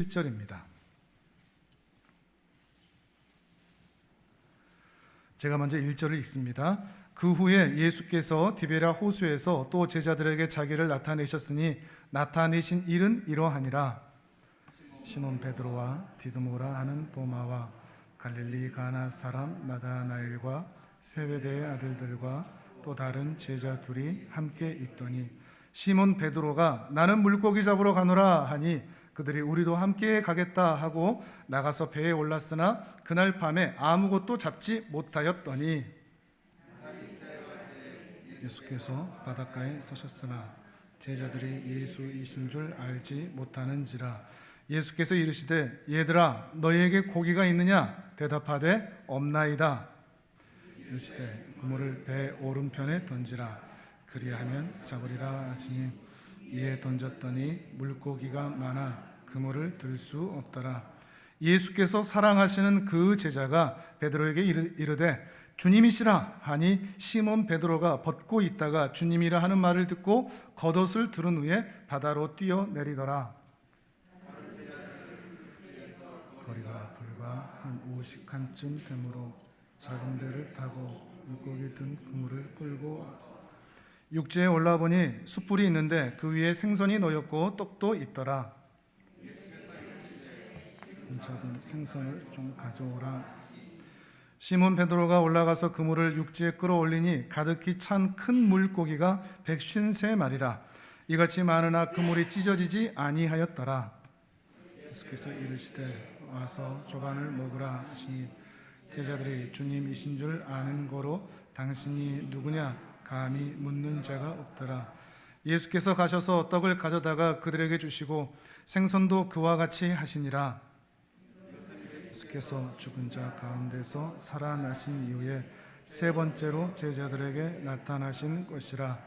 1절입니다. 제가 먼저 1절을 읽습니다. 그 후에 예수께서 디베랴 호수에서 또 제자들에게 자기를 나타내셨으니 나타내신 일은 이러하니라. 시몬 베드로와 디두모라 하는 도마와 갈릴리 가나 사람 나다나엘과 세베대의 아들들과 또 다른 제자 둘이 함께 있더니 시몬 베드로가 나는 물고기 잡으러 가노라 하니 그들이 우리도 함께 가겠다 하고 나가서 배에 올랐으나 그날 밤에 아무것도 잡지 못하였더니 예수께서 바닷가에 서셨으나 제자들이 예수이신 줄 알지 못하는지라. 예수께서 이르시되 얘들아 너희에게 고기가 있느냐? 대답하되 없나이다. 이르시되 그물을 배 오른편에 던지라. 그리하면 잡으리라 하시니 이에 던졌더니 물고기가 많아 그물을 들 수 없더라. 예수께서 사랑하시는 그 제자가 베드로에게 이르되 주님이시라 하니 시몬 베드로가 벗고 있다가 주님이라 하는 말을 듣고 겉옷을 두른 후에 바다로 뛰어내리더라. 거리가 불과 한 50칸쯤 되므로 작은 배를 타고 물고기 든 그물을 끌고 육지에 올라보니 숯불이 있는데 그 위에 생선이 놓였고 떡도 있더라. 작은 생선을 좀 가져오라. 시몬 베드로가 올라가서 그물을 육지에 끌어올리니 가득히 찬 큰 물고기가 153마리라. 이같이 많으나 그물이 찢어지지 아니하였더라. 예수께서 이르시되 와서 조반을 먹으라 하시니 제자들이 주님이신 줄 아는 거로 당신이 누구냐 감히 묻는 자가 없더라. 예수께서 가셔서 떡을 가져다가 그들에게 주시고 생선도 그와 같이 하시니라. 예수께서 죽은 자 가운데서 살아나신 이후에 세 번째로 제자들에게 나타나신 것이라.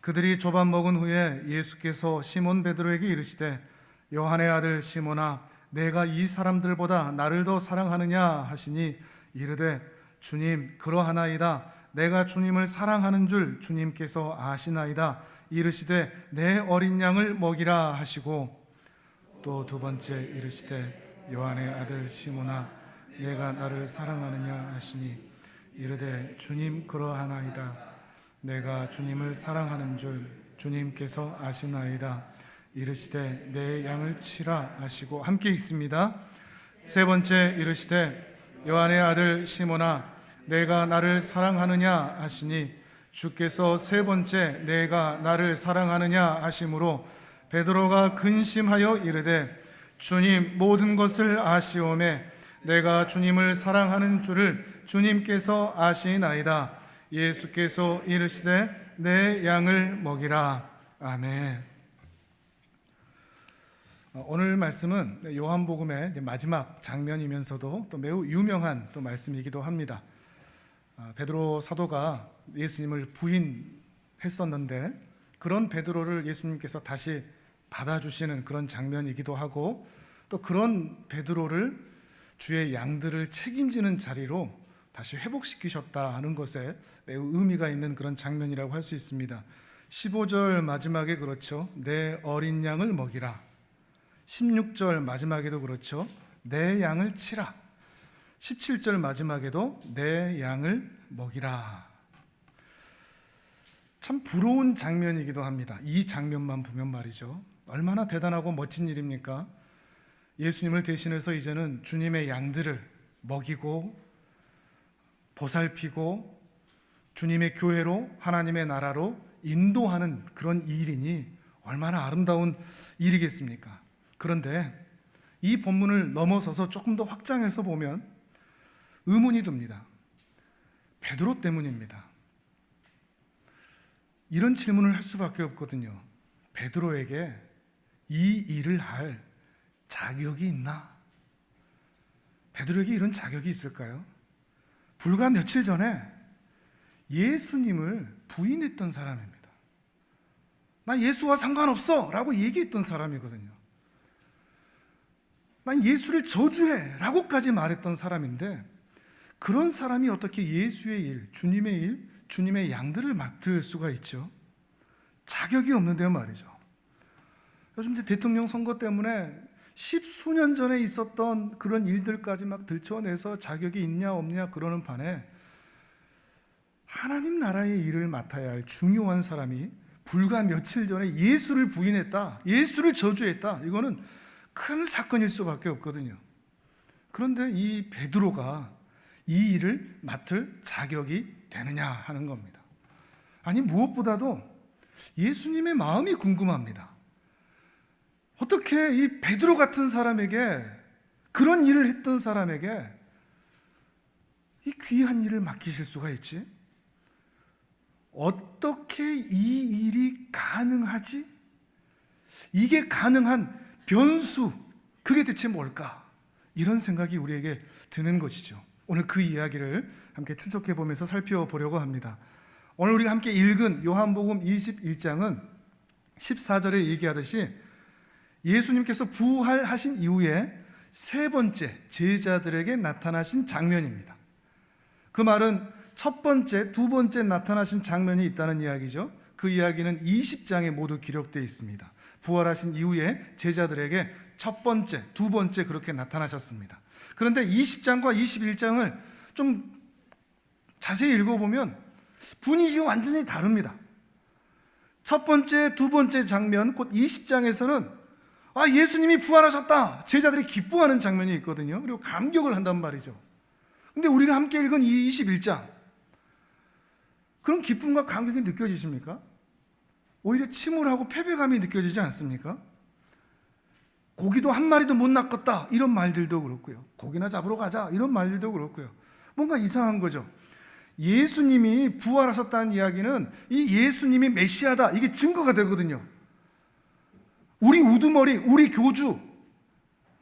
그들이 조반 먹은 후에 예수께서 시몬 베드로에게 이르시되 요한의 아들 시몬아 내가 이 사람들보다 나를 더 사랑하느냐 하시니 이르되 주님 그러하나이다. 내가 주님을 사랑하는 줄 주님께서 아시나이다. 이르시되 내 어린 양을 먹이라 하시고 또 두 번째 이르시되 요한의 아들 시몬아 내가 나를 사랑하느냐 하시니 이르되 주님 그러하나이다. 내가 주님을 사랑하는 줄 주님께서 아시나이다. 이르시되 내 양을 치라 하시고 함께 읽습니다. 세 번째 이르시되 요한의 아들 시몬아 내가 나를 사랑하느냐 하시니 주께서 세 번째 내가 나를 사랑하느냐 하심으로 베드로가 근심하여 이르되 주님 모든 것을 아시오매 내가 주님을 사랑하는 줄을 주님께서 아시나이다. 예수께서 이르시되 내 양을 먹이라. 아멘. 오늘 말씀은 요한복음의 마지막 장면이면서도 또 매우 유명한 또 말씀이기도 합니다. 베드로 사도가 예수님을 부인했었는데 그런 베드로를 예수님께서 다시 받아주시는 그런 장면이기도 하고 또 그런 베드로를 주의 양들을 책임지는 자리로 다시 회복시키셨다 하는 것에 매우 의미가 있는 그런 장면이라고 할 수 있습니다. 15절 마지막에 그렇죠. 내 어린 양을 먹이라. 16절 마지막에도 그렇죠. 내 양을 치라. 17절 마지막에도 내 양을 먹이라. 참 부러운 장면이기도 합니다. 이 장면만 보면 말이죠. 얼마나 대단하고 멋진 일입니까? 예수님을 대신해서 이제는 주님의 양들을 먹이고 보살피고 주님의 교회로 하나님의 나라로 인도하는 그런 일이니 얼마나 아름다운 일이겠습니까? 그런데 이 본문을 넘어서서 조금 더 확장해서 보면 의문이 듭니다. 베드로 때문입니다. 이런 질문을 할 수밖에 없거든요. 베드로에게 이 일을 할 자격이 있나? 베드로에게 이런 자격이 있을까요? 불과 며칠 전에 예수님을 부인했던 사람입니다. 나 예수와 상관없어 라고 얘기했던 사람이거든요. 난 예수를 저주해 라고까지 말했던 사람인데 그런 사람이 어떻게 예수의 일, 주님의 일, 주님의 양들을 맡을 수가 있죠? 자격이 없는데요 말이죠. 요즘 대통령 선거 때문에 십수년 전에 있었던 그런 일들까지 막 들춰내서 자격이 있냐 없냐 그러는 판에 하나님 나라의 일을 맡아야 할 중요한 사람이 불과 며칠 전에 예수를 부인했다, 예수를 저주했다. 이거는 큰 사건일 수밖에 없거든요. 그런데 이 베드로가 이 일을 맡을 자격이 되느냐 하는 겁니다. 아니, 무엇보다도 예수님의 마음이 궁금합니다. 어떻게 이 베드로 같은 사람에게, 그런 일을 했던 사람에게 이 귀한 일을 맡기실 수가 있지? 어떻게 이 일이 가능하지? 이게 가능한 변수, 그게 대체 뭘까? 이런 생각이 우리에게 드는 것이죠. 오늘 그 이야기를 함께 추적해 보면서 살펴보려고 합니다. 오늘 우리가 함께 읽은 요한복음 21장은 14절에 얘기하듯이 예수님께서 부활하신 이후에 세 번째 제자들에게 나타나신 장면입니다. 그 말은 첫 번째, 두 번째 나타나신 장면이 있다는 이야기죠. 그 이야기는 20장에 모두 기록되어 있습니다. 부활하신 이후에 제자들에게 첫 번째, 두 번째 그렇게 나타나셨습니다. 그런데 20장과 21장을 좀 자세히 읽어보면 분위기가 완전히 다릅니다. 첫 번째, 두 번째 장면, 곧 20장에서는 예수님이 부활하셨다, 제자들이 기뻐하는 장면이 있거든요. 그리고 감격을 한단 말이죠. 근데 우리가 함께 읽은 이 21장, 그런 기쁨과 감격이 느껴지십니까? 오히려 침울하고 패배감이 느껴지지 않습니까? 고기도 한 마리도 못 낚았다, 이런 말들도 그렇고요. 고기나 잡으러 가자, 이런 말들도 그렇고요. 뭔가 이상한 거죠. 예수님이 부활하셨다는 이야기는 이 예수님이 메시아다, 이게 증거가 되거든요. 우리 우두머리, 우리 교주,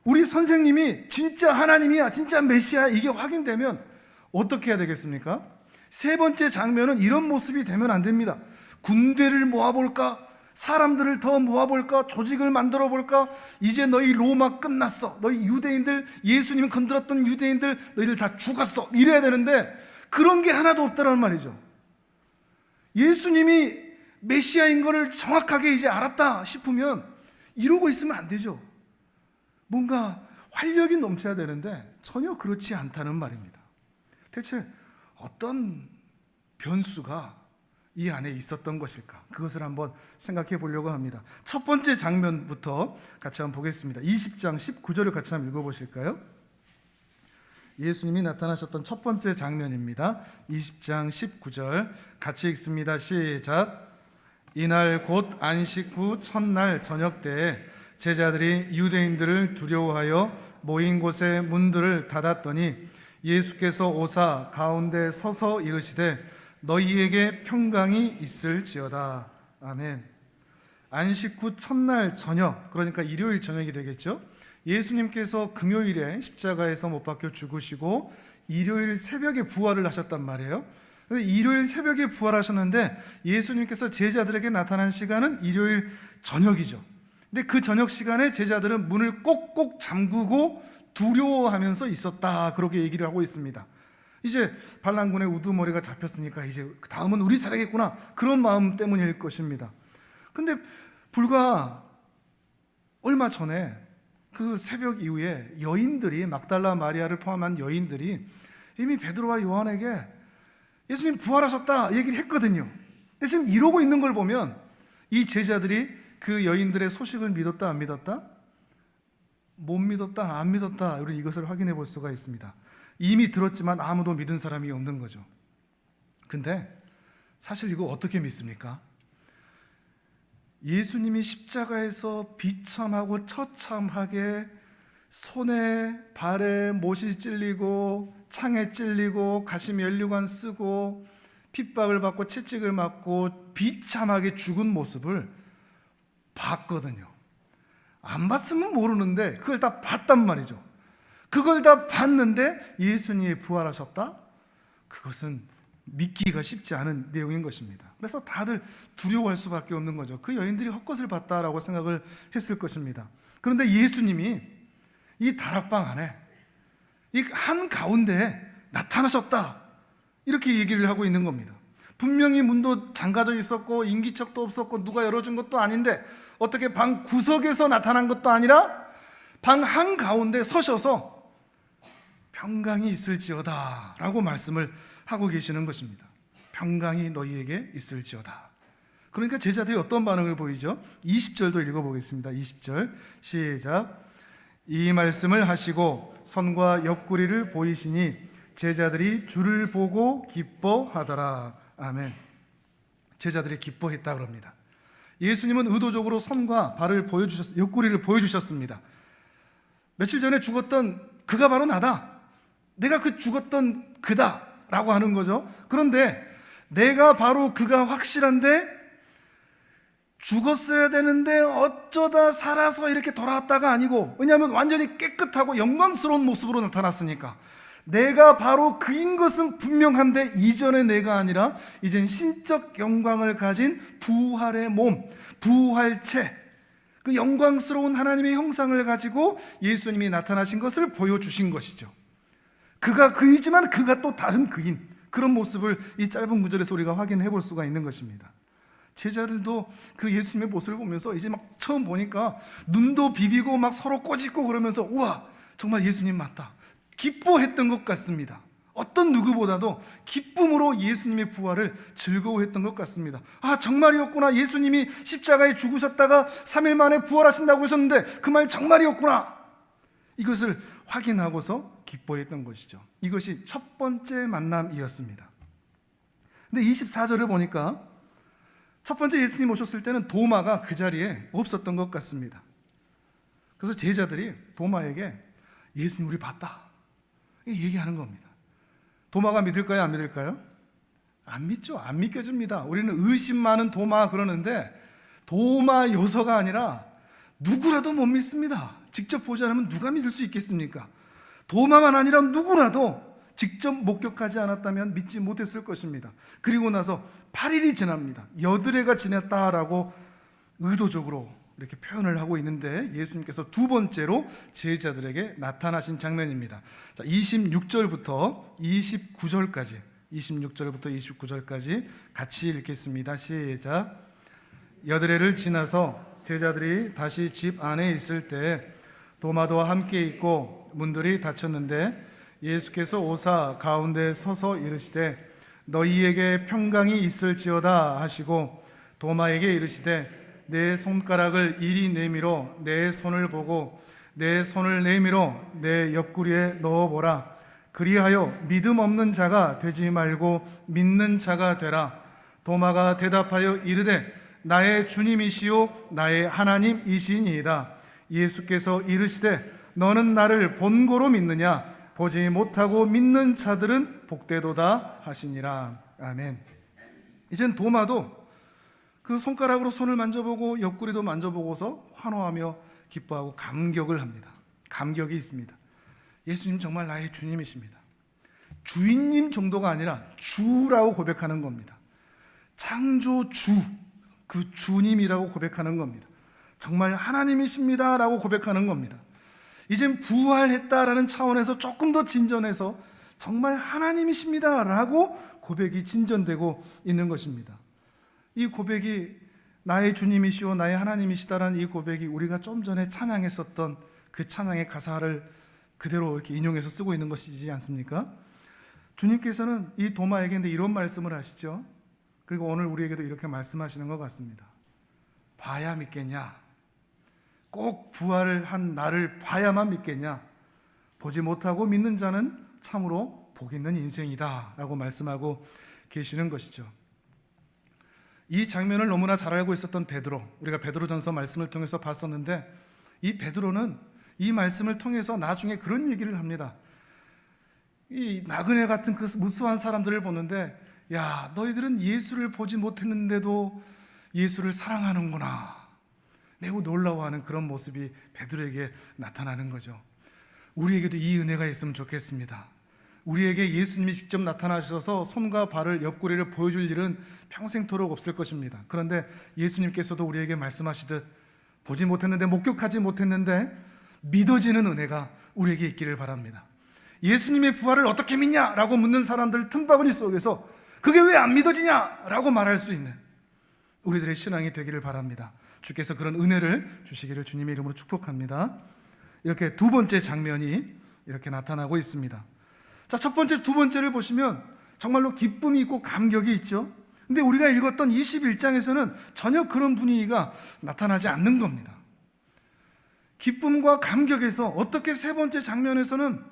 우리 선생님이 진짜 하나님이야, 진짜 메시아야, 이게 확인되면 어떻게 해야 되겠습니까? 세 번째 장면은 이런 모습이 되면 안 됩니다. 군대를 모아볼까? 사람들을 더 모아볼까? 조직을 만들어볼까? 이제 너희 로마 끝났어, 너희 유대인들, 예수님 건드렸던 유대인들 너희들 다 죽었어, 이래야 되는데 그런 게 하나도 없다는 말이죠. 예수님이 메시아인 것을 정확하게 이제 알았다 싶으면 이러고 있으면 안 되죠. 뭔가 활력이 넘쳐야 되는데 전혀 그렇지 않다는 말입니다. 대체 어떤 변수가 이 안에 있었던 것일까? 그것을 한번 생각해 보려고 합니다. 첫 번째 장면부터 같이 한번 보겠습니다. 20장 19절을 같이 한번 읽어보실까요? 예수님이 나타나셨던 첫 번째 장면입니다. 20장 19절 같이 읽습니다. 시작. 이날 곧 안식 후 첫날 저녁 때에 제자들이 유대인들을 두려워하여 모인 곳에 문들을 닫았더니 예수께서 오사 가운데 서서 이르시되 너희에게 평강이 있을지어다. 아멘. 안식 후 첫날 저녁, 그러니까 일요일 저녁이 되겠죠. 예수님께서 금요일에 십자가에서 못 박혀 죽으시고 일요일 새벽에 부활을 하셨단 말이에요. 일요일 새벽에 부활하셨는데 예수님께서 제자들에게 나타난 시간은 일요일 저녁이죠. 근데 그 저녁 시간에 제자들은 문을 꼭꼭 잠그고 두려워하면서 있었다, 그렇게 얘기를 하고 있습니다. 이제 반란군의 우두머리가 잡혔으니까 이제 다음은 우리 차례겠구나, 그런 마음 때문일 것입니다. 근데 불과 얼마 전에 그 새벽 이후에 여인들이, 막달라 마리아를 포함한 여인들이 이미 베드로와 요한에게 예수님 부활하셨다 얘기를 했거든요. 근데 지금 이러고 있는 걸 보면 이 제자들이 그 여인들의 소식을 믿었다 안 믿었다? 못 믿었다 안 믿었다, 우리 이것을 확인해 볼 수가 있습니다. 이미 들었지만 아무도 믿은 사람이 없는 거죠. 근데 사실 이거 어떻게 믿습니까? 예수님이 십자가에서 비참하고 처참하게 손에 발에 못이 찔리고 창에 찔리고 가시 면류관 쓰고 핍박을 받고 채찍을 맞고 비참하게 죽은 모습을 봤거든요. 안 봤으면 모르는데 그걸 다 봤단 말이죠. 그걸 다 봤는데 예수님이 부활하셨다? 그것은 믿기가 쉽지 않은 내용인 것입니다. 그래서 다들 두려워할 수밖에 없는 거죠. 그 여인들이 헛것을 봤다라고 생각을 했을 것입니다. 그런데 예수님이 이 다락방 안에 이 한가운데 나타나셨다, 이렇게 얘기를 하고 있는 겁니다. 분명히 문도 잠가져 있었고 인기척도 없었고 누가 열어준 것도 아닌데 어떻게 방 구석에서 나타난 것도 아니라 방 한가운데 서셔서 평강이 있을지어다 라고 말씀을 하고 계시는 것입니다. 평강이 너희에게 있을지어다. 그러니까 제자들이 어떤 반응을 보이죠? 20절도 읽어보겠습니다. 20절 시작. 이 말씀을 하시고 선과 옆구리를 보이시니 제자들이 주를 보고 기뻐하더라. 아멘. 제자들이 기뻐했다 그럽니다. 예수님은 의도적으로 손과 발을 옆구리를 보여주셨습니다. 며칠 전에 죽었던 그가 바로 나다. 내가 그 죽었던 그다 라고 하는 거죠. 그런데 내가 바로 그가 확실한데 죽었어야 되는데 어쩌다 살아서 이렇게 돌아왔다가 아니고, 왜냐하면 완전히 깨끗하고 영광스러운 모습으로 나타났으니까 내가 바로 그인 것은 분명한데 이전의 내가 아니라 이젠 신적 영광을 가진 부활의 몸, 부활체, 그 영광스러운 하나님의 형상을 가지고 예수님이 나타나신 것을 보여주신 것이죠. 그가 그이지만 그가 또 다른 그인, 그런 모습을 이 짧은 구절에서 우리가 확인해 볼 수가 있는 것입니다. 제자들도 그 예수님의 모습을 보면서 이제 막 처음 보니까 눈도 비비고 막 서로 꼬집고 그러면서 우와, 정말 예수님 맞다, 기뻐했던 것 같습니다. 어떤 누구보다도 기쁨으로 예수님의 부활을 즐거워했던 것 같습니다. 아, 정말이었구나. 예수님이 십자가에 죽으셨다가 3일 만에 부활하신다고 하셨는데 그 말 정말이었구나. 이것을 확인하고서 기뻐했던 것이죠. 이것이 첫 번째 만남이었습니다. 근데 24절을 보니까 첫 번째 예수님 오셨을 때는 도마가 그 자리에 없었던 것 같습니다. 그래서 제자들이 도마에게 예수님 우리 봤다 얘기하는 겁니다. 도마가 믿을까요? 안 믿을까요? 안 믿죠. 안 믿겨집니다. 우리는 의심 많은 도마 그러는데 도마 요서가 아니라 누구라도 못 믿습니다. 직접 보지 않으면 누가 믿을 수 있겠습니까? 도마만 아니라 누구라도 직접 목격하지 않았다면 믿지 못했을 것입니다. 그리고 나서 8일이 지납니다. 여드레가 지났다라고 의도적으로 이렇게 표현을 하고 있는데 예수님께서 두 번째로 제자들에게 나타나신 장면입니다. 자, 26절부터 29절까지 같이 읽겠습니다. 시작. 여드레를 지나서 제자들이 다시 집 안에 있을 때 도마도 함께 있고 문들이 닫혔는데 예수께서 오사 가운데 서서 이르시되 너희에게 평강이 있을지어다 하시고 도마에게 이르시되 내 손가락을 이리 내밀어 내 손을 보고 내 손을 내밀어 내 옆구리에 넣어보라. 그리하여 믿음 없는 자가 되지 말고 믿는 자가 되라. 도마가 대답하여 이르되 나의 주님이시요 나의 하나님이시니이다. 예수께서 이르시되 너는 나를 본고로 믿느냐? 보지 못하고 믿는 자들은 복되도다 하시니라. 아멘. 이젠 도마도 그 손가락으로 손을 만져보고 옆구리도 만져보고서 환호하며 기뻐하고 감격을 합니다. 감격이 있습니다. 예수님 정말 나의 주님이십니다. 주인님 정도가 아니라 주라고 고백하는 겁니다. 창조주, 그 주님이라고 고백하는 겁니다. 정말 하나님이십니다 라고 고백하는 겁니다. 이젠 부활했다라는 차원에서 조금 더 진전해서 정말 하나님이십니다 라고 고백이 진전되고 있는 것입니다. 이 고백이 나의 주님이시오 나의 하나님이시다라는 이 고백이 우리가 좀 전에 찬양했었던 그 찬양의 가사를 그대로 이렇게 인용해서 쓰고 있는 것이지 않습니까? 주님께서는 이 도마에게 이런 말씀을 하시죠. 그리고 오늘 우리에게도 이렇게 말씀하시는 것 같습니다. 봐야 믿겠냐? 꼭 부활을 한 나를 봐야만 믿겠냐? 보지 못하고 믿는 자는 참으로 복 있는 인생이다 라고 말씀하고 계시는 것이죠. 이 장면을 너무나 잘 알고 있었던 베드로, 우리가 베드로전서 말씀을 통해서 봤었는데 이 베드로는 이 말씀을 통해서 나중에 그런 얘기를 합니다. 이 나그네 같은 그 무수한 사람들을 보는데 야, 너희들은 예수를 보지 못했는데도 예수를 사랑하는구나. 매우 놀라워하는 그런 모습이 베드로에게 나타나는 거죠. 우리에게도 이 은혜가 있으면 좋겠습니다. 우리에게 예수님이 직접 나타나셔서 손과 발을 옆구리를 보여줄 일은 평생토록 없을 것입니다. 그런데 예수님께서도 우리에게 말씀하시듯 보지 못했는데 목격하지 못했는데 믿어지는 은혜가 우리에게 있기를 바랍니다. 예수님의 부활을 어떻게 믿냐? 라고 묻는 사람들 틈바구니 속에서 그게 왜 안 믿어지냐? 라고 말할 수 있는 우리들의 신앙이 되기를 바랍니다. 주께서 그런 은혜를 주시기를 주님의 이름으로 축복합니다. 이렇게 두 번째 장면이 이렇게 나타나고 있습니다. 자, 첫 번째, 두 번째를 보시면 정말로 기쁨이 있고 감격이 있죠. 근데 우리가 읽었던 21장에서는 전혀 그런 분위기가 나타나지 않는 겁니다. 기쁨과 감격에서 어떻게 세 번째 장면에서는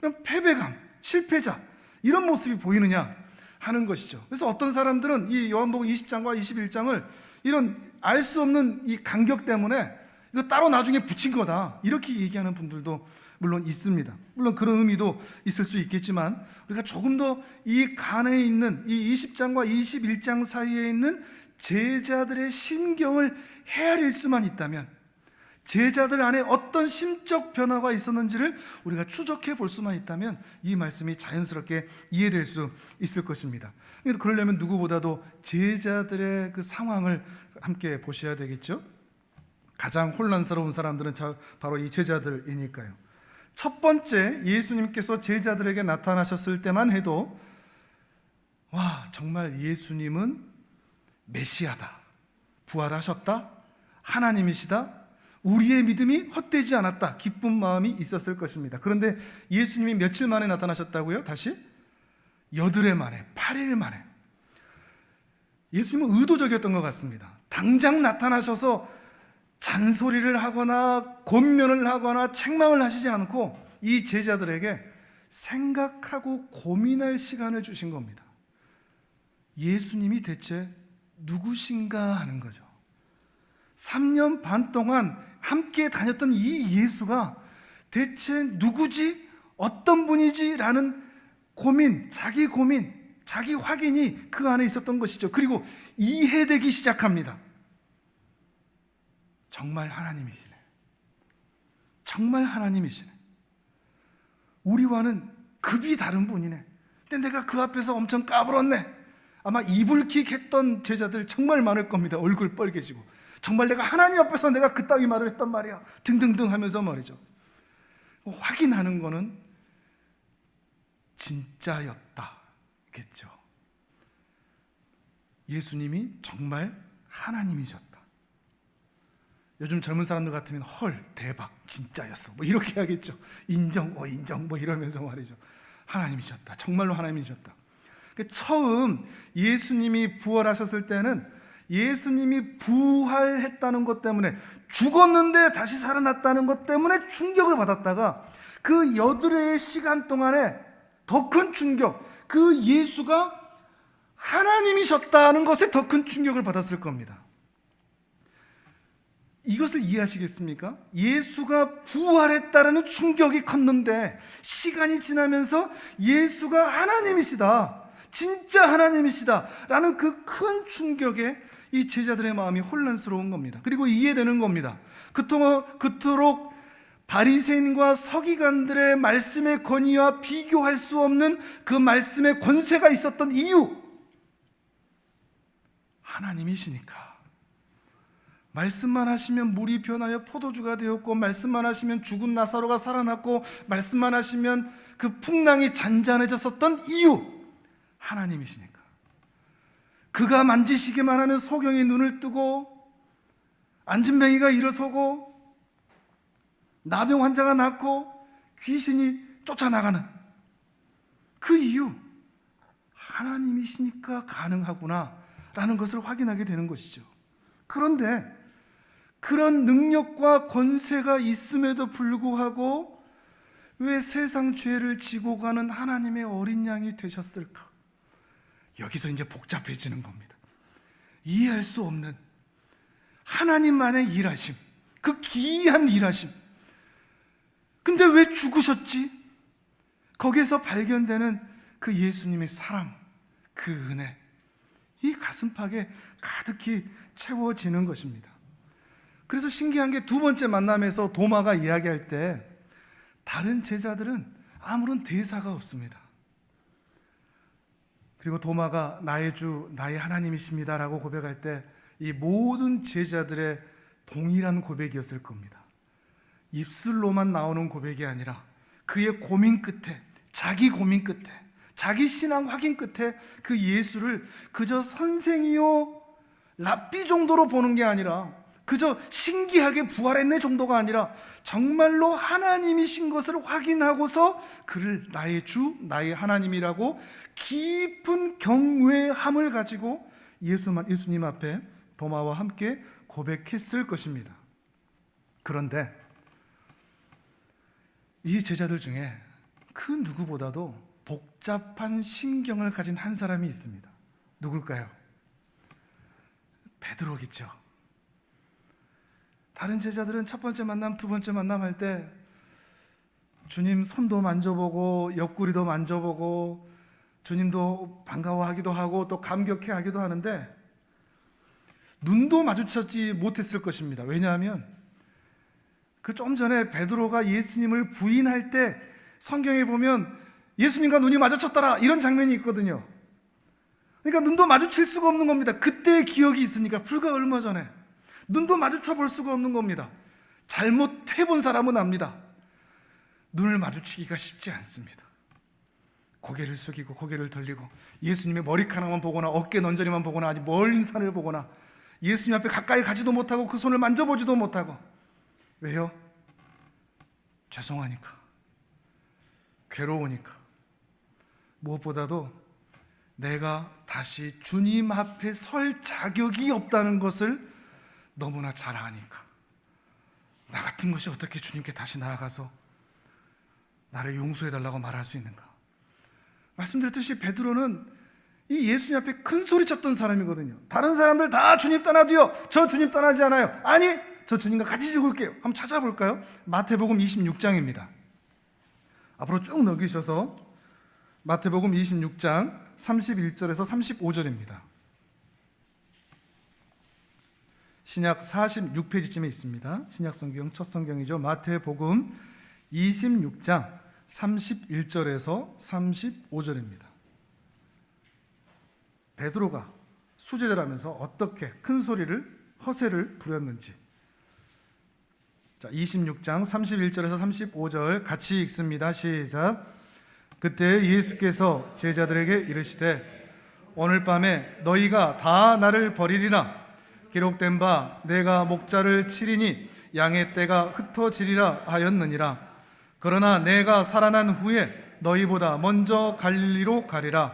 그냥 패배감, 실패자 이런 모습이 보이느냐 하는 것이죠. 그래서 어떤 사람들은 이 요한복음 20장과 21장을 이런 알 수 없는 이 간격 때문에 이거 따로 나중에 붙인 거다 이렇게 얘기하는 분들도 물론 있습니다. 물론 그런 의미도 있을 수 있겠지만 우리가 조금 더 이 간에 있는 이 20장과 21장 사이에 있는 제자들의 심경을 헤아릴 수만 있다면, 제자들 안에 어떤 심적 변화가 있었는지를 우리가 추적해 볼 수만 있다면 이 말씀이 자연스럽게 이해될 수 있을 것입니다. 그러려면 누구보다도 제자들의 그 상황을 함께 보셔야 되겠죠. 가장 혼란스러운 사람들은 바로 이 제자들이니까요. 첫 번째, 예수님께서 제자들에게 나타나셨을 때만 해도 와, 정말 예수님은 메시아다, 부활하셨다, 하나님이시다, 우리의 믿음이 헛되지 않았다, 기쁜 마음이 있었을 것입니다. 그런데 예수님이 며칠 만에 나타나셨다고요? 다시? 8일 만에, 8일 만에. 예수님은 의도적이었던 것 같습니다. 당장 나타나셔서 잔소리를 하거나 권면을 하거나 책망을 하시지 않고 이 제자들에게 생각하고 고민할 시간을 주신 겁니다. 예수님이 대체 누구신가 하는 거죠. 3년 반 동안 함께 다녔던 이 예수가 대체 누구지? 어떤 분이지? 라는 고민, 자기 확인이 그 안에 있었던 것이죠. 그리고 이해되기 시작합니다. 정말 하나님이시네. 정말 하나님이시네. 우리와는 급이 다른 분이네. 근데 내가 그 앞에서 엄청 까불었네. 아마 이불킥 했던 제자들 정말 많을 겁니다. 얼굴 빨개지고. 정말 내가 하나님 앞에서 내가 그따위 말을 했단 말이야. 등등등 하면서 말이죠. 확인하는 거는 진짜였다겠죠. 예수님이 정말 하나님이셨다. 요즘 젊은 사람들 같으면 헐, 대박, 진짜였어, 뭐 이렇게 하겠죠. 인정 뭐 이러면서 말이죠. 하나님이셨다, 정말로 하나님이셨다. 처음 예수님이 부활하셨을 때는 예수님이 부활했다는 것 때문에, 죽었는데 다시 살아났다는 것 때문에 충격을 받았다가 그 8회의 시간 동안에 더 큰 충격, 그 예수가 하나님이셨다는 것에 더 큰 충격을 받았을 겁니다. 이것을 이해하시겠습니까? 예수가 부활했다라는 충격이 컸는데 시간이 지나면서 예수가 하나님이시다, 진짜 하나님이시다 라는 그 큰 충격에 이 제자들의 마음이 혼란스러운 겁니다. 그리고 이해되는 겁니다. 그토록 바리새인과 서기관들의 말씀의 권위와 비교할 수 없는 그 말씀의 권세가 있었던 이유, 하나님이시니까. 말씀만 하시면 물이 변하여 포도주가 되었고, 말씀만 하시면 죽은 나사로가 살아났고, 말씀만 하시면 그 풍랑이 잔잔해졌었던 이유, 하나님이시니까. 그가 만지시기만 하면 소경이 눈을 뜨고 안진뱅이가 일어서고 나병 환자가 낫고 귀신이 쫓아나가는 그 이유, 하나님이시니까 가능하구나 라는 것을 확인하게 되는 것이죠. 그런데 그런 능력과 권세가 있음에도 불구하고 왜 세상 죄를 지고 가는 하나님의 어린 양이 되셨을까? 여기서 이제 복잡해지는 겁니다. 이해할 수 없는 하나님만의 일하심, 그 기이한 일하심. 근데 왜 죽으셨지? 거기에서 발견되는 그 예수님의 사랑, 그 은혜, 이 가슴팍에 가득히 채워지는 것입니다. 그래서 신기한 게 두 번째 만남에서 도마가 이야기할 때 다른 제자들은 아무런 대사가 없습니다. 그리고 도마가 나의 주, 나의 하나님이십니다 라고 고백할 때 이 모든 제자들의 동일한 고백이었을 겁니다. 입술로만 나오는 고백이 아니라 그의 고민 끝에, 자기 고민 끝에, 자기 신앙 확인 끝에 그 예수를 그저 선생이요 랍비 정도로 보는 게 아니라 그저 신기하게 부활했네 정도가 아니라 정말로 하나님이신 것을 확인하고서 그를 나의 주, 나의 하나님이라고 깊은 경외함을 가지고 예수님 앞에 도마와 함께 고백했을 것입니다. 그런데 이 제자들 중에 그 누구보다도 복잡한 심경을 가진 한 사람이 있습니다. 누굴까요? 베드로겠죠. 다른 제자들은 첫 번째 만남, 두 번째 만남 할 때 주님 손도 만져보고 옆구리도 만져보고 주님도 반가워하기도 하고 또 감격해하기도 하는데 눈도 마주쳤지 못했을 것입니다. 왜냐하면 그 좀 전에 베드로가 예수님을 부인할 때 성경에 보면 예수님과 눈이 마주쳤더라 이런 장면이 있거든요. 그러니까 눈도 마주칠 수가 없는 겁니다. 그때의 기억이 있으니까. 불과 얼마 전에 눈도 마주쳐 볼 수가 없는 겁니다. 잘못해본 사람은 압니다. 눈을 마주치기가 쉽지 않습니다. 고개를 숙이고 고개를 돌리고 예수님의 머리카락만 보거나 어깨 넌저리만 보거나 아주 멀은 산을 보거나 예수님 앞에 가까이 가지도 못하고 그 손을 만져보지도 못하고. 왜요? 죄송하니까, 괴로우니까, 무엇보다도 내가 다시 주님 앞에 설 자격이 없다는 것을 너무나 잘 아니까. 나 같은 것이 어떻게 주님께 다시 나아가서 나를 용서해달라고 말할 수 있는가? 말씀드렸듯이 베드로는 이 예수님 앞에 큰 소리 쳤던 사람이거든요. 다른 사람들 다 주님 떠나도요, 저 주님 떠나지 않아요. 아니, 저 주님과 같이 죽을게요. 한번 찾아볼까요? 마태복음 26장입니다. 앞으로 쭉 넘기셔서 마태복음 26장 31절에서 35절입니다. 신약 46페이지쯤에 있습니다. 신약 성경 첫 성경이죠. 마태복음 26장 31절에서 35절입니다. 베드로가 수제를 하면서 어떻게 큰 소리를 허세를 부렸는지. 자, 26장 31절에서 35절 같이 읽습니다. 시작. 그때 예수께서 제자들에게 이르시되 오늘 밤에 너희가 다 나를 버리리라. 기록된 바 내가 목자를 치리니 양의 떼가 흩어지리라 하였느니라. 그러나 내가 살아난 후에 너희보다 먼저 갈릴리로 가리라.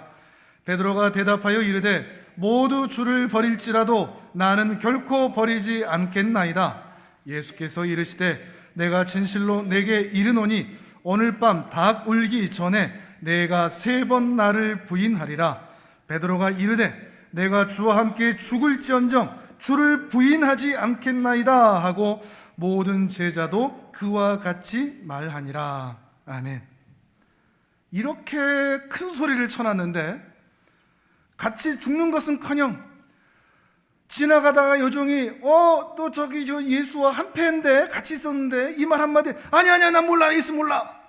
베드로가 대답하여 이르되 모두 주를 버릴지라도 나는 결코 버리지 않겠나이다. 예수께서 이르시되 내가 진실로 내게 이르노니 오늘 밤 닭 울기 전에 내가 3번 나를 부인하리라. 베드로가 이르되 내가 주와 함께 죽을지언정 주를 부인하지 않겠나이다 하고 모든 제자도 그와 같이 말하니라. 아멘. 이렇게 큰 소리를 쳐놨는데 같이 죽는 것은커녕 지나가다가 여종이 또 저기 저 예수와 한패인데 같이 있었는데 이 말 한마디 아니야 난 몰라 예수 몰라.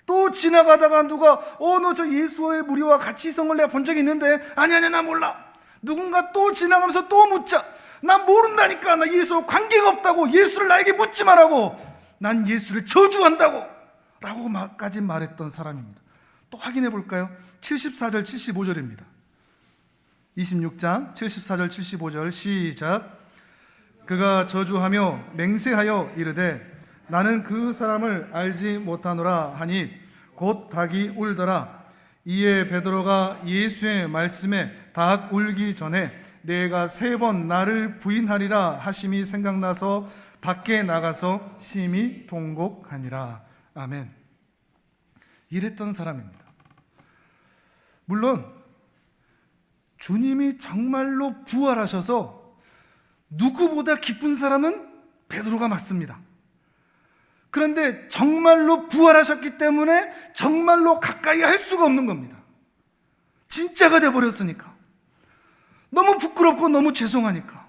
또 지나가다가 누가 너 저 예수의 무리와 같이 있었던 걸 내가 본 적이 있는데 아니야 난 몰라. 누군가 또 지나가면서 또 묻자. 난 모른다니까. 나 예수와 관계가 없다고. 예수를 나에게 묻지 말라고. 난 예수를 저주한다고 라고까지 말했던 사람입니다. 또 확인해 볼까요? 74절 75절입니다 26장 74절 75절 시작. 그가 저주하며 맹세하여 이르되 나는 그 사람을 알지 못하노라 하니 곧 닭이 울더라. 이에 베드로가 예수의 말씀에 닭 울기 전에 내가 3번 나를 부인하리라 하심이 생각나서 밖에 나가서 심히 통곡하니라. 아멘. 이랬던 사람입니다. 물론 주님이 정말로 부활하셔서 누구보다 기쁜 사람은 베드로가 맞습니다. 그런데 정말로 부활하셨기 때문에 정말로 가까이 할 수가 없는 겁니다. 진짜가 돼버렸으니까. 너무 부끄럽고 너무 죄송하니까.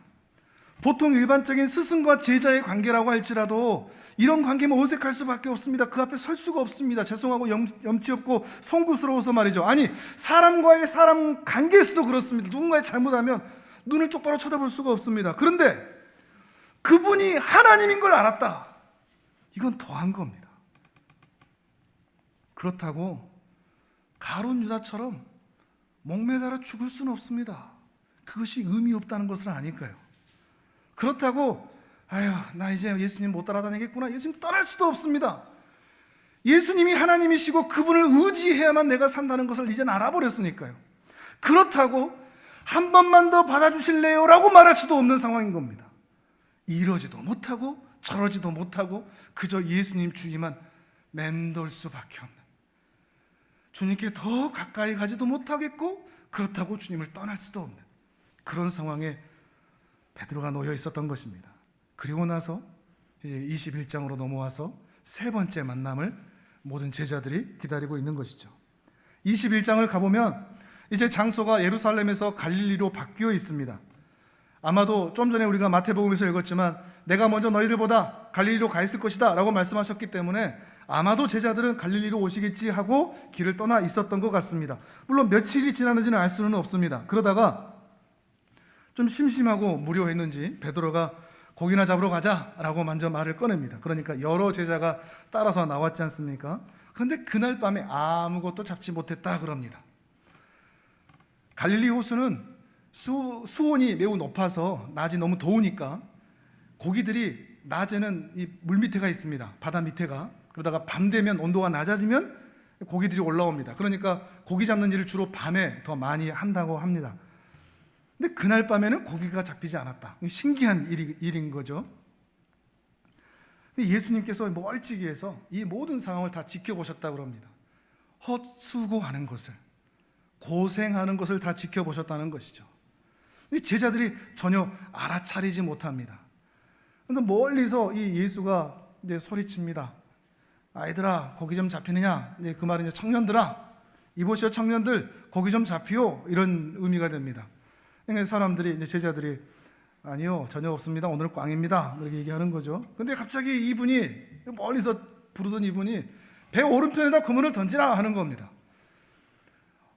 보통 일반적인 스승과 제자의 관계라고 할지라도 이런 관계면 어색할 수밖에 없습니다. 그 앞에 설 수가 없습니다. 죄송하고 염치 없고 송구스러워서 말이죠. 아니, 사람과의 사람 관계에서도 그렇습니다. 누군가의 잘못하면 눈을 똑바로 쳐다볼 수가 없습니다. 그런데 그분이 하나님인 걸 알았다. 이건 더한 겁니다. 그렇다고 가룟 유다처럼 목매달아 죽을 수는 없습니다. 그것이 의미 없다는 것을 아니까요. 그렇다고 아유, 나 이제 예수님 못 따라다니겠구나. 예수님 떠날 수도 없습니다. 예수님이 하나님이시고 그분을 의지해야만 내가 산다는 것을 이젠 알아버렸으니까요. 그렇다고 한 번만 더 받아주실래요? 라고 말할 수도 없는 상황인 겁니다. 이러지도 못하고 저러지도 못하고 그저 예수님 주위만 맴돌 수밖에 없는, 주님께 더 가까이 가지도 못하겠고 그렇다고 주님을 떠날 수도 없는 그런 상황에 베드로가 놓여 있었던 것입니다. 그리고 나서 21장으로 넘어와서 세 번째 만남을 모든 제자들이 기다리고 있는 것이죠. 21장을 가보면 이제 장소가 예루살렘에서 갈릴리로 바뀌어 있습니다. 아마도 좀 전에 우리가 마태복음에서 읽었지만 내가 먼저 너희를 보다 갈릴리로 가 있을 것이다 라고 말씀하셨기 때문에 아마도 제자들은 갈릴리로 오시겠지 하고 길을 떠나 있었던 것 같습니다. 물론 며칠이 지났는지는 알 수는 없습니다. 그러다가 좀 심심하고 무료했는지 베드로가 고기나 잡으러 가자 라고 먼저 말을 꺼냅니다. 그러니까 여러 제자가 따라서 나왔지 않습니까? 그런데 그날 밤에 아무것도 잡지 못했다 그럽니다. 갈릴리 호수는 수온이 매우 높아서 낮이 너무 더우니까 고기들이 낮에는 이 물 밑에가 있습니다. 바다 밑에가. 그러다가 밤 되면 온도가 낮아지면 고기들이 올라옵니다. 그러니까 고기 잡는 일을 주로 밤에 더 많이 한다고 합니다. 근데 그날 밤에는 고기가 잡히지 않았다. 신기한 일인 거죠. 예수님께서 멀찍이에서 이 모든 상황을 다 지켜보셨다고 합니다. 헛수고하는 것을, 고생하는 것을 다 지켜보셨다는 것이죠. 제자들이 전혀 알아차리지 못합니다. 그런데 멀리서 이 예수가 이제 소리칩니다. 아이들아, 고기 좀 잡히느냐? 이제 그 말은 이제 청년들아, 이보시오 청년들, 고기 좀 잡히오, 이런 의미가 됩니다. 그러니까 사람들이, 이제 제자들이 아니요, 전혀 없습니다. 오늘 꽝입니다. 이렇게 얘기하는 거죠. 근데 갑자기 이분이, 멀리서 부르던 이분이 배 오른편에다 그물을 던지라 하는 겁니다.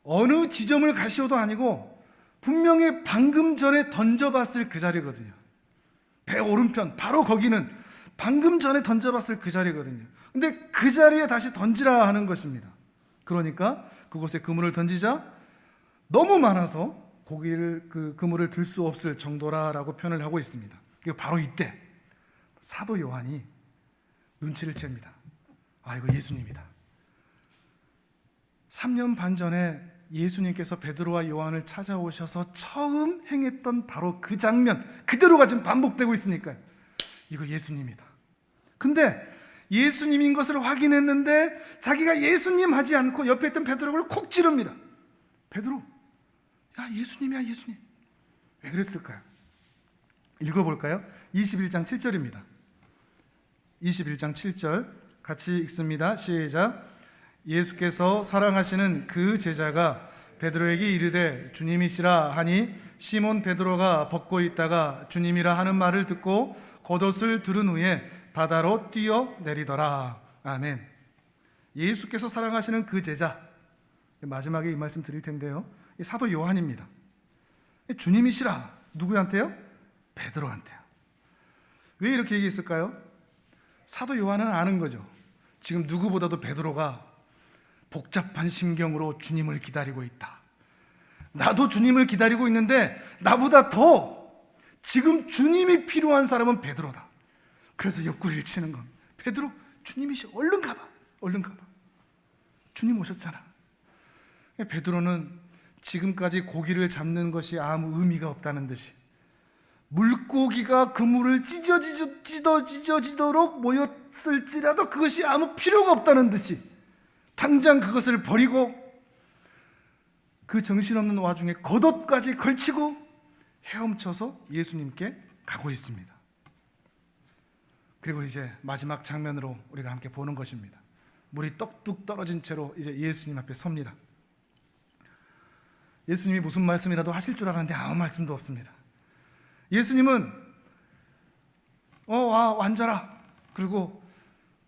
어느 지점을 가시오도 아니고 분명히 방금 전에 던져봤을 그 자리거든요. 배 오른편, 바로 거기는 방금 전에 던져봤을 그 자리거든요. 근데 그 자리에 다시 던지라 하는 것입니다. 그러니까 그곳에 그물을 던지자 너무 많아서 고기를, 그 그물을 들 수 없을 정도라라고 표현을 하고 있습니다. 바로 이때 사도 요한이 눈치를 챕니다. 아, 이거 예수님이다. 3년 반 전에 예수님께서 베드로와 요한을 찾아오셔서 처음 행했던 바로 그 장면 그대로가 지금 반복되고 있으니까요. 이거 예수님이다. 근데 예수님인 것을 확인했는데 자기가 예수님 하지 않고 옆에 있던 베드로를 콕 찌릅니다. 베드로, 야, 예수님이야, 예수님. 왜 그랬을까요? 읽어볼까요? 21장 7절입니다. 21장 7절 같이 읽습니다. 시작. 예수께서 사랑하시는 그 제자가 베드로에게 이르되 주님이시라 하니 시몬 베드로가 벗고 있다가 주님이라 하는 말을 듣고 겉옷을 두른 후에 바다로 뛰어내리더라. 아멘. 예수께서 사랑하시는 그 제자, 마지막에 이 말씀 드릴 텐데요, 사도 요한입니다. 주님이시라 누구한테요? 베드로한테요. 왜 이렇게 얘기했을까요? 사도 요한은 아는 거죠. 지금 누구보다도 베드로가 복잡한 심경으로 주님을 기다리고 있다. 나도 주님을 기다리고 있는데 나보다 더 지금 주님이 필요한 사람은 베드로다. 그래서 옆구리를 치는 겁니다. 베드로, 주님이시, 얼른 가봐, 얼른 가봐. 주님 오셨잖아. 베드로는 지금까지 고기를 잡는 것이 아무 의미가 없다는 듯이 물고기가 그물을 찢어지도록 모였을지라도 그것이 아무 필요가 없다는 듯이 당장 그것을 버리고 그 정신없는 와중에 겉옷까지 걸치고 헤엄쳐서 예수님께 가고 있습니다. 그리고 이제 마지막 장면으로 우리가 함께 보는 것입니다. 물이 떡뚝 떨어진 채로 이제 예수님 앞에 섭니다. 예수님이 무슨 말씀이라도 하실 줄 알았는데 아무 말씀도 없습니다. 예수님은 와, 앉아라. 그리고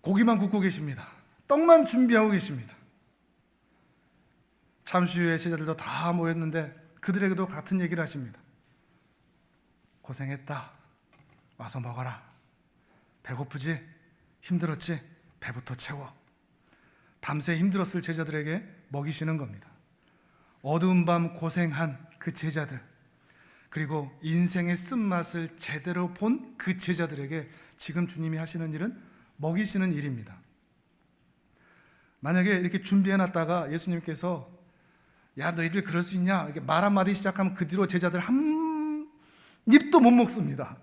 고기만 굽고 계십니다. 떡만 준비하고 계십니다. 잠시 후에 제자들도 다 모였는데 그들에게도 같은 얘기를 하십니다. 고생했다. 와서 먹어라. 배고프지? 힘들었지? 배부터 채워. 밤새 힘들었을 제자들에게 먹이시는 겁니다. 어두운 밤 고생한 그 제자들, 그리고 인생의 쓴맛을 제대로 본 그 제자들에게 지금 주님이 하시는 일은 먹이시는 일입니다. 만약에 이렇게 준비해놨다가 예수님께서 야 너희들 그럴 수 있냐 이렇게 말 한마디 시작하면 그 뒤로 제자들 한 입도 못 먹습니다.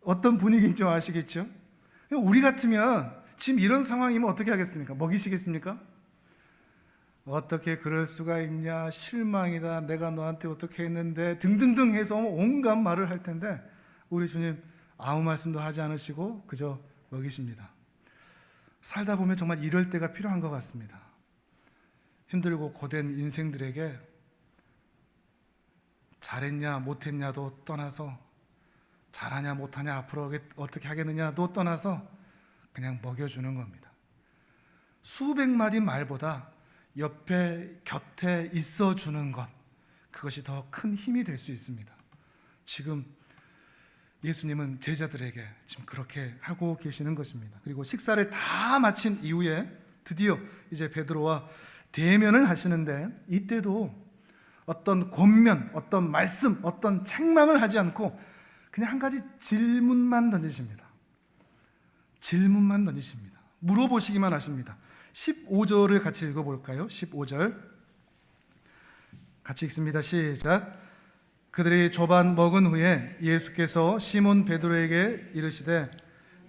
어떤 분위기인지 좀 아시겠죠? 우리 같으면 지금 이런 상황이면 어떻게 하겠습니까? 먹이시겠습니까? 어떻게 그럴 수가 있냐, 실망이다, 내가 너한테 어떻게 했는데 등등등 해서 온갖 말을 할 텐데 우리 주님 아무 말씀도 하지 않으시고 그저 먹이십니다. 살다 보면 정말 이럴 때가 필요한 것 같습니다. 힘들고 고된 인생들에게 잘했냐 못했냐도 떠나서 잘하냐 못하냐 앞으로 어떻게 하겠느냐도 떠나서 그냥 먹여주는 겁니다. 수백 마디 말보다 옆에 곁에 있어주는 것, 그것이 더 큰 힘이 될 수 있습니다. 지금 예수님은 제자들에게 지금 그렇게 하고 계시는 것입니다. 그리고 식사를 다 마친 이후에 드디어 이제 베드로와 대면을 하시는데 이때도 어떤 권면, 어떤 말씀, 어떤 책망을 하지 않고 그냥 한 가지 질문만 던지십니다. 질문만 던지십니다. 물어보시기만 하십니다. 15절을 같이 읽어볼까요? 15절 같이 읽습니다. 시작. 그들이 조반 먹은 후에 예수께서 시몬 베드로에게 이르시되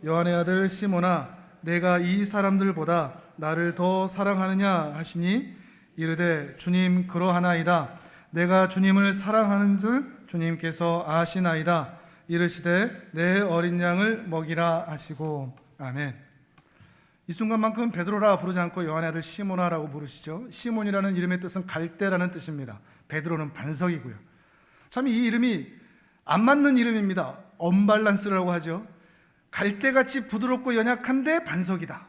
요한의 아들 시몬아 내가 이 사람들보다 나를 더 사랑하느냐 하시니 이르되 주님 그러하나이다. 내가 주님을 사랑하는 줄 주님께서 아시나이다. 이르시되 내 어린 양을 먹이라 하시고. 아멘. 이 순간만큼 베드로라 부르지 않고 요한의 아들 시몬아라고 부르시죠. 시몬이라는 이름의 뜻은 갈대라는 뜻입니다. 베드로는 반석이고요. 참 이 이름이 안 맞는 이름입니다. 언밸런스라고 하죠. 갈대같이 부드럽고 연약한데 반석이다.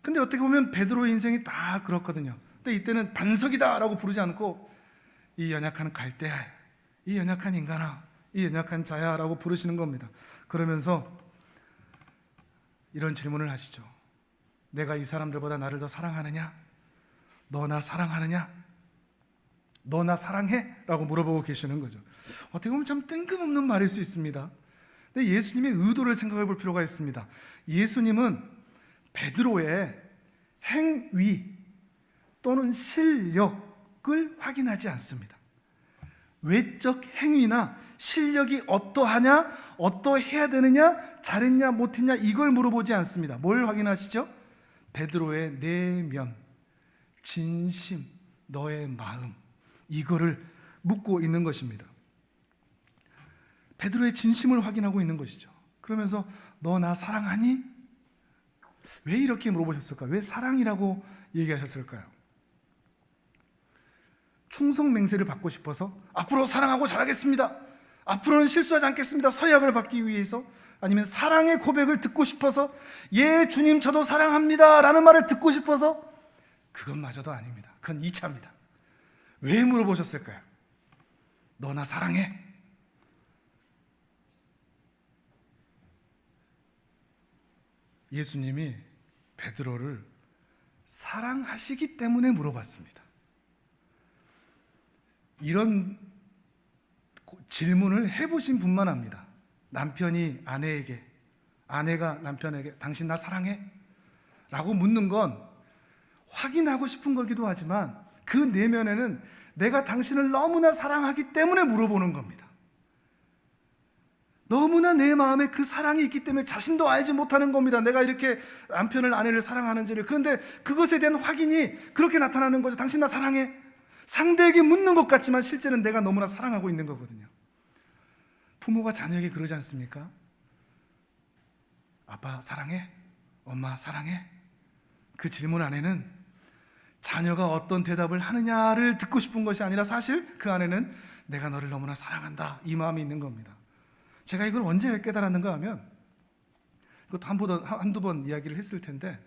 근데 어떻게 보면 베드로의 인생이 다 그렇거든요. 근데 이때는 반석이다 라고 부르지 않고 이 연약한 갈대야, 이 연약한 인간아, 이 연약한 자야 라고 부르시는 겁니다. 그러면서 이런 질문을 하시죠. 내가 이 사람들보다 나를 더 사랑하느냐? 너 나 사랑하느냐? 너 나 사랑해? 라고 물어보고 계시는 거죠. 어떻게 보면 참 뜬금없는 말일 수 있습니다. 근데 예수님의 의도를 생각해 볼 필요가 있습니다. 예수님은 베드로의 행위 또는 실력을 확인하지 않습니다. 외적 행위나 실력이 어떠하냐, 어떠해야 되느냐, 잘했냐 못했냐 이걸 물어보지 않습니다. 뭘 확인하시죠? 베드로의 내면, 진심, 너의 마음, 이거를 묻고 있는 것입니다. 베드로의 진심을 확인하고 있는 것이죠. 그러면서 너 나 사랑하니? 왜 이렇게 물어보셨을까요? 왜 사랑이라고 얘기하셨을까요? 충성 맹세를 받고 싶어서 앞으로 사랑하고 잘하겠습니다, 앞으로는 실수하지 않겠습니다, 서약을 받기 위해서? 아니면 사랑의 고백을 듣고 싶어서 예 주님 저도 사랑합니다 라는 말을 듣고 싶어서? 그것마저도 아닙니다. 그건 2차입니다. 왜 물어보셨을까요? 너 나 사랑해? 예수님이 베드로를 사랑하시기 때문에 물어봤습니다. 이런 질문을 해보신 분만 합니다. 남편이 아내에게, 아내가 남편에게 당신 나 사랑해? 라고 묻는 건 확인하고 싶은 거기도 하지만 그 내면에는 내가 당신을 너무나 사랑하기 때문에 물어보는 겁니다. 너무나 내 마음에 그 사랑이 있기 때문에 자신도 알지 못하는 겁니다. 내가 이렇게 남편을, 아내를 사랑하는지를. 그런데 그것에 대한 확인이 그렇게 나타나는 거죠. 당신 나 사랑해? 상대에게 묻는 것 같지만 실제는 내가 너무나 사랑하고 있는 거거든요. 부모가 자녀에게 그러지 않습니까? 아빠 사랑해? 엄마 사랑해? 그 질문 안에는 자녀가 어떤 대답을 하느냐를 듣고 싶은 것이 아니라 사실 그 안에는 내가 너를 너무나 사랑한다, 이 마음이 있는 겁니다. 제가 이걸 언제 깨달았는가 하면 그것도 한두 번 이야기를 했을 텐데,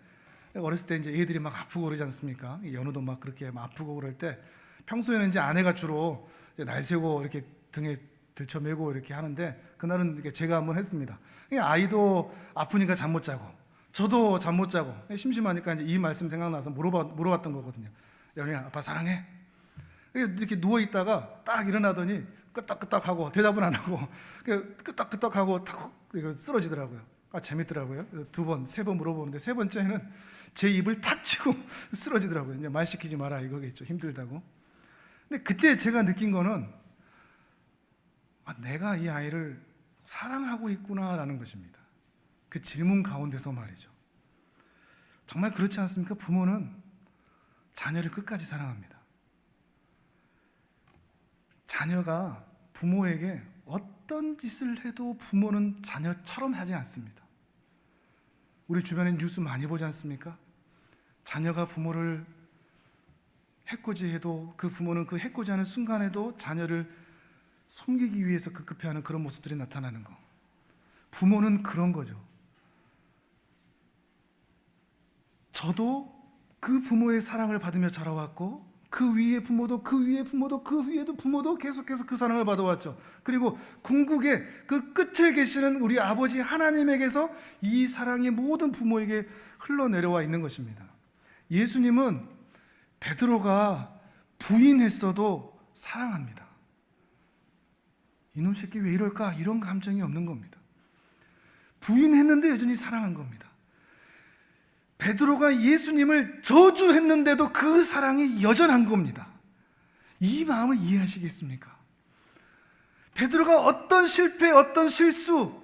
어렸을 때 이제 애들이 막 아프고 그러지 않습니까? 연우도 막 그렇게 막 아프고 그럴 때 평소에는 이제 아내가 주로 이제 날 세고 이렇게 등에 들쳐매고 이렇게 하는데 그날은 이렇게 제가 한번 했습니다. 아이도 아프니까 잠 못 자고 저도 잠 못 자고 심심하니까 이제 이 말씀 생각나서 물어봤던 거거든요. 연우야 아빠 사랑해? 이렇게 누워 있다가 딱 일어나더니 끄떡끄떡하고 대답은 안 하고 끄떡끄떡하고 탁 쓰러지더라고요. 재밌더라고요. 2번, 3번 물어보는데 세 번째는 제 입을 탁 치고 쓰러지더라고요. 이제 말 시키지 마라 이거겠죠. 힘들다고. 근데 그때 제가 느낀 거는 내가 이 아이를 사랑하고 있구나라는 것입니다. 그 질문 가운데서 말이죠. 정말 그렇지 않습니까? 부모는 자녀를 끝까지 사랑합니다. 자녀가 부모에게 어떤 짓을 해도 부모는 자녀처럼 하지 않습니다. 우리 주변에 뉴스 많이 보지 않습니까? 자녀가 부모를 해코지해도 그 부모는 그 해코지하는 순간에도 자녀를 숨기기 위해서 급급해하는 그런 모습들이 나타나는 거. 부모는 그런 거죠. 저도 그 부모의 사랑을 받으며 자라왔고 그 위에 부모도 그 위에 부모도 그 위에도 부모도 계속해서 그 사랑을 받아왔죠. 그리고 궁극의 그 끝에 계시는 우리 아버지 하나님에게서 이 사랑이 모든 부모에게 흘러내려와 있는 것입니다. 예수님은 베드로가 부인했어도 사랑합니다. 이놈 새끼 왜 이럴까? 이런 감정이 없는 겁니다. 부인했는데 여전히 사랑한 겁니다. 베드로가 예수님을 저주했는데도 그 사랑이 여전한 겁니다. 이 마음을 이해하시겠습니까? 베드로가 어떤 실패, 어떤 실수,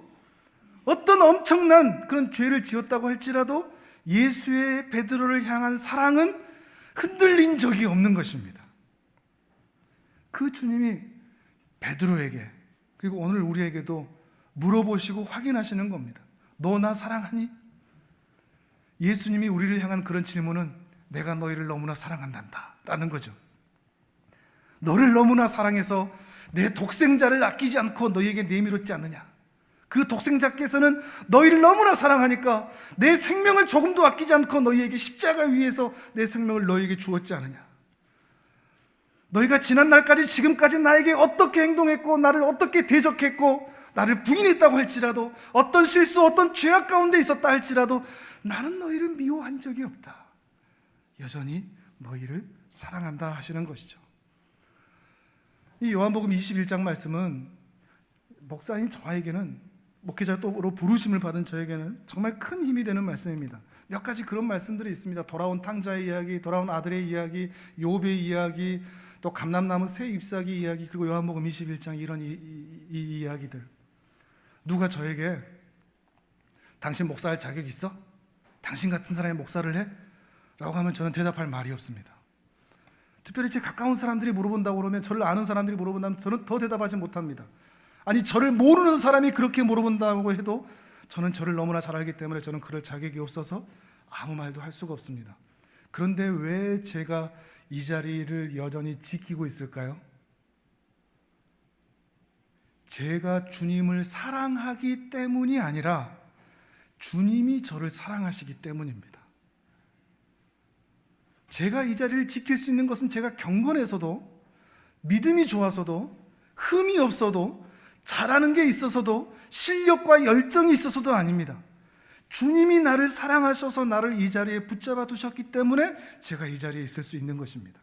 어떤 엄청난 그런 죄를 지었다고 할지라도 예수의 베드로를 향한 사랑은 흔들린 적이 없는 것입니다. 그 주님이 베드로에게 그리고 오늘 우리에게도 물어보시고 확인하시는 겁니다. 너 나 사랑하니? 예수님이 우리를 향한 그런 질문은 내가 너희를 너무나 사랑한단다 라는 거죠. 너를 너무나 사랑해서 내 독생자를 아끼지 않고 너희에게 내밀었지 않느냐. 그 독생자께서는 너희를 너무나 사랑하니까 내 생명을 조금도 아끼지 않고 너희에게 십자가 위에서 내 생명을 너희에게 주었지 않느냐. 너희가 지난날까지 지금까지 나에게 어떻게 행동했고 나를 어떻게 대적했고 나를 부인했다고 할지라도 어떤 실수 어떤 죄악 가운데 있었다 할지라도 나는 너희를 미워한 적이 없다. 여전히 너희를 사랑한다 하시는 것이죠. 이 요한복음 21장 말씀은 목사인 저에게는 목회자로 부르심을 받은 저에게는 정말 큰 힘이 되는 말씀입니다. 몇 가지 그런 말씀들이 있습니다. 돌아온 탕자의 이야기, 돌아온 아들의 이야기, 욥의 이야기, 또 감람나무 새 잎사귀 이야기, 그리고 요한복음 21장 이런 이 이야기들. 누가 저에게 당신 목사할 자격 있어? 당신 같은 사람이 목사를 해? 라고 하면 저는 대답할 말이 없습니다. 특별히 제 가까운 사람들이 물어본다고 그러면, 저를 아는 사람들이 물어본다면 저는 더 대답하지 못합니다. 아니, 저를 모르는 사람이 그렇게 물어본다고 해도 저는 저를 너무나 잘 알기 때문에 저는 그럴 자격이 없어서 아무 말도 할 수가 없습니다. 그런데 왜 제가 이 자리를 여전히 지키고 있을까요? 제가 주님을 사랑하기 때문이 아니라 주님이 저를 사랑하시기 때문입니다. 제가 이 자리를 지킬 수 있는 것은 제가 경건해서도, 믿음이 좋아서도, 흠이 없어도, 잘하는 게 있어서도, 실력과 열정이 있어서도 아닙니다. 주님이 나를 사랑하셔서 나를 이 자리에 붙잡아 두셨기 때문에 제가 이 자리에 있을 수 있는 것입니다.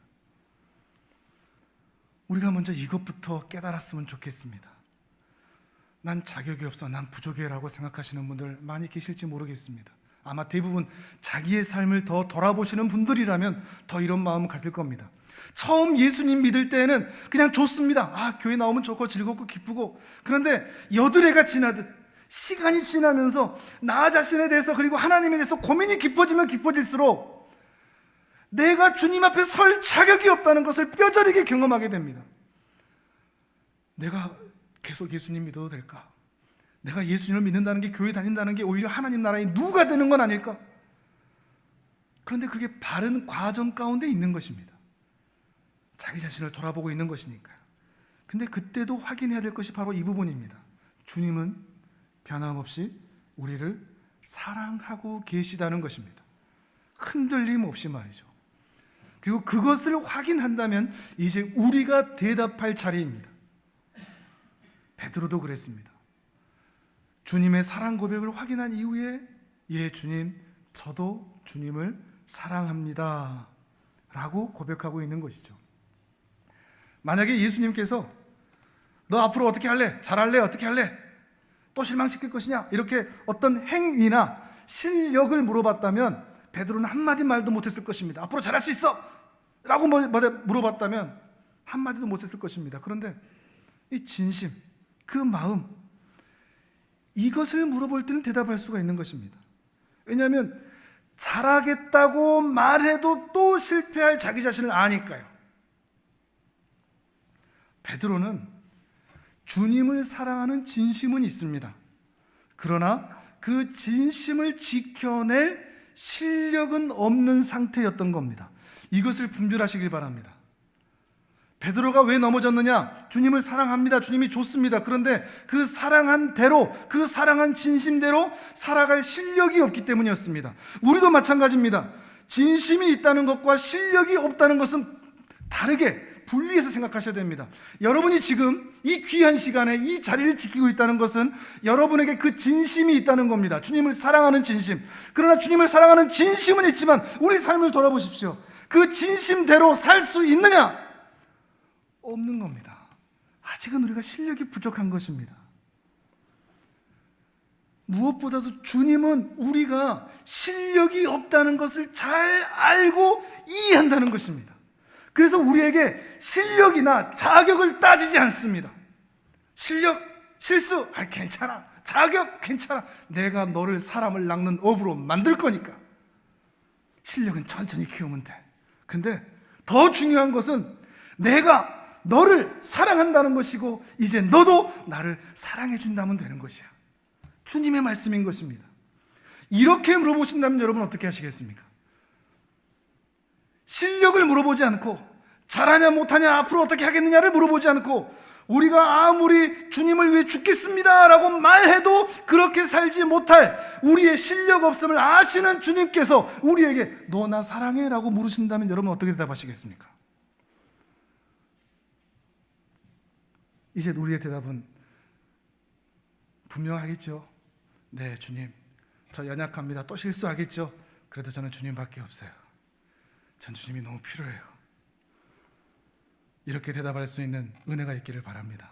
우리가 먼저 이것부터 깨달았으면 좋겠습니다. 난 자격이 없어, 난 부족해 라고 생각하시는 분들 많이 계실지 모르겠습니다. 아마 대부분 자기의 삶을 더 돌아보시는 분들이라면 더 이런 마음을 가질 겁니다. 처음 예수님 믿을 때에는 그냥 좋습니다. 교회 나오면 좋고 즐겁고 기쁘고. 그런데 여드레가 지나듯 시간이 지나면서 나 자신에 대해서 그리고 하나님에 대해서 고민이 깊어지면 깊어질수록 내가 주님 앞에 설 자격이 없다는 것을 뼈저리게 경험하게 됩니다. 내가 계속 예수님 믿어도 될까? 내가 예수님을 믿는다는 게, 교회 다닌다는 게 오히려 하나님 나라에 누가 되는 건 아닐까? 그런데 그게 바른 과정 가운데 있는 것입니다. 자기 자신을 돌아보고 있는 것이니까요. 근데 그때도 확인해야 될 것이 바로 이 부분입니다. 주님은 변함없이 우리를 사랑하고 계시다는 것입니다. 흔들림 없이 말이죠. 그리고 그것을 확인한다면 이제 우리가 대답할 차례입니다. 베드로도 그랬습니다. 주님의 사랑 고백을 확인한 이후에 예, 주님, 저도 주님을 사랑합니다 라고 고백하고 있는 것이죠. 만약에 예수님께서 너 앞으로 어떻게 할래? 잘할래? 어떻게 할래? 또 실망시킬 것이냐? 이렇게 어떤 행위나 실력을 물어봤다면 베드로는 한마디 말도 못했을 것입니다. 앞으로 잘할 수 있어! 라고 물어봤다면 한마디도 못했을 것입니다. 그런데 이 진심, 그 마음, 이것을 물어볼 때는 대답할 수가 있는 것입니다. 왜냐하면 잘하겠다고 말해도 또 실패할 자기 자신을 아니까요. 베드로는 주님을 사랑하는 진심은 있습니다. 그러나 그 진심을 지켜낼 실력은 없는 상태였던 겁니다. 이것을 분별하시길 바랍니다. 베드로가 왜 넘어졌느냐? 주님을 사랑합니다. 주님이 좋습니다. 그런데 그 사랑한 대로, 그 사랑한 진심대로 살아갈 실력이 없기 때문이었습니다. 우리도 마찬가지입니다. 진심이 있다는 것과 실력이 없다는 것은 다르게 분리해서 생각하셔야 됩니다. 여러분이 지금 이 귀한 시간에 이 자리를 지키고 있다는 것은 여러분에게 그 진심이 있다는 겁니다. 주님을 사랑하는 진심. 그러나 주님을 사랑하는 진심은 있지만 우리 삶을 돌아보십시오. 그 진심대로 살 수 있느냐? 없는 겁니다. 아직은 우리가 실력이 부족한 것입니다. 무엇보다도 주님은 우리가 실력이 없다는 것을 잘 알고 이해한다는 것입니다. 그래서 우리에게 실력이나 자격을 따지지 않습니다. 실력, 실수, 괜찮아. 자격, 괜찮아. 내가 너를 사람을 낚는 업으로 만들 거니까. 실력은 천천히 키우면 돼. 근데 더 중요한 것은 내가 너를 사랑한다는 것이고 이제 너도 나를 사랑해 준다면 되는 것이야. 주님의 말씀인 것입니다. 이렇게 물어보신다면 여러분 어떻게 하시겠습니까? 실력을 물어보지 않고 잘하냐 못하냐 앞으로 어떻게 하겠느냐를 물어보지 않고 우리가 아무리 주님을 위해 죽겠습니다 라고 말해도 그렇게 살지 못할 우리의 실력 없음을 아시는 주님께서 우리에게 너 나 사랑해 라고 물으신다면 여러분 어떻게 대답하시겠습니까? 이제 우리의 대답은 분명하겠죠. 네, 주님, 저 연약합니다. 또 실수하겠죠. 그래도 저는 주님밖에 없어요. 전 주님이 너무 필요해요. 이렇게 대답할 수 있는 은혜가 있기를 바랍니다.